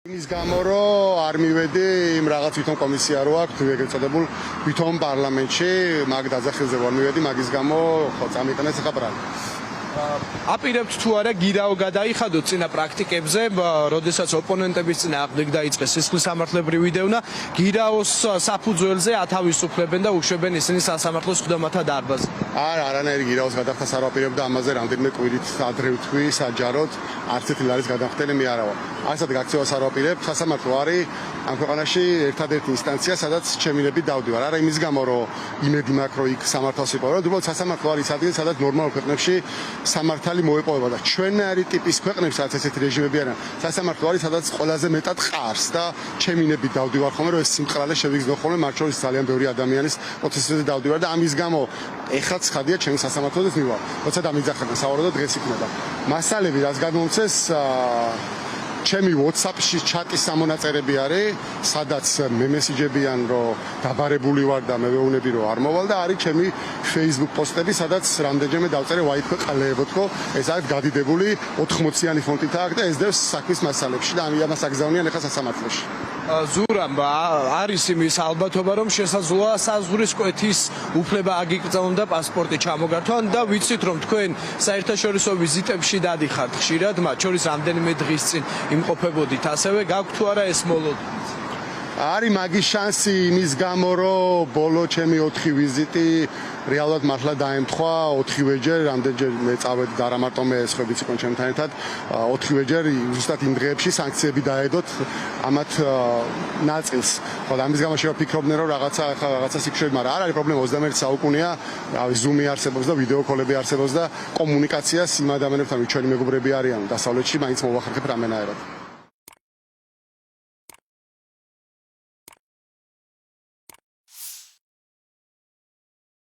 Იმის გამო რომ არ მივედი იმ რაღაც ვითომ კომისია რო აქვს ეგრეთ წოდებულ ვითომ პარლამენტში მაგ დაძახილზე ვარ მივედი მაგის გამო ხო წამიტანეს ახლა ბრალი აპირებთ თუ არა გირაო გადაიხადოთ წინა პრაქტიკებზე, როდესაც ოპონენტების წინა აღდგ დაიწყეს სისხლის სამართლებრივი დევნა, გირაოს საფუძველზე ათავისუფლებენ და უშვებენ ისინი სასამართლოს მღვდელმათა დარბაზს. არანაირი გირაოს გადახდას არ ვაპირებდა ამაზე რამდენიმე კვირით ადრე ვთქვი საჯაროდ არც ერთი ლარის გადახდელი მე არა ვარ. ასეთ გაქცევას არ ვაპირებ, სასამართლო არის ამ ქვეყანაში ერთადერთი ინსტანცია, სადაც ჩემილები დავდივარ. არა იმის გამო რომ იმედი მაქვს რომ იქ სამართალს იპოვებენ, უბრალოდ სასამართლო არის ადგილი, სადაც ნორმალურ ქვეყნებში სამართალი მოეპოვება და ჩვენნაირი ტიპის ქვეყნებში სადაც ესეთი რეჟიმები არიან, სასამართლო არის სადაც ყველაზე მეტად ყარს და ჩემინები დავდივარ ხოლმე რომ ეს სიმყრალე შევიგზნო ხოლმე მათ შორის ძალიან ბევრი ადამიანის პროცესებზე დავდივარ და ამის გამო ეხლა ცხადია ჩემი სასამართლოდან მივალ. როცა დამიძახებდა სავარაუდოდ დღეს იქნება. მასალები რაც გადმომცეს ჩემი WhatsApp-ში ჩატის სამონაწერები არის, სადაც მე მესიჯებიან რომ დაბარებული ვარ და მე ვეუბნები რომ არ მოვალ და არის ჩემი Facebook პოსტები, სადაც რამდენჯერმე დავწერე ვაითქო ყალეებოთქო, ეს არის გადიდებული 80-იანი ფონტითა აქვს და ეს დევს საქმის მასალებში და ამას აგზავნიან ახლა სასამართლოში. ზურამ არის იმის ალბათობა რომ შესაძლოა საზღვრის კვეთის უფლება აგიკრძალონ და პასპორტი ჩამოგართვან და ვიცით რომ თქვენ საერთაშორისო ვიზიტებში დადიხართ ხშირად, მათ შორის რამდენიმე დღის წინ იმყოფებოდით, ასევე გაქვთ თუ არა ეს მოლოდინი? არის მაგის შანსი იმის გამო რომ ბოლო ჩემი 4 ვიზიტი რეალურად მართლა დაემთხვა 4-ვეჯერ, რამდენჯერ მე წავედი და არა მარტო მე სხვებიც იყვნენ ჩემთან ერთად 4-ვეჯერ ზუსტად იმ დღეებში სანქციები დაედოთ ამათ ნაწილს. ხო და ამის გამო შევფიქრობდნენ რომ რაღაცას იქშევი, მაგრამ არ არის პრობლემა 21 საუკუნეა, რავი Zoom-ი არსებობს და ვიდეო კოლები არსებობს და კომუნიკაციას იმ ადამიანებთან, ვინც ჩვენი მეგობრები არიან დასავლეთში, მაინც მოვახერხებ რამენაერად.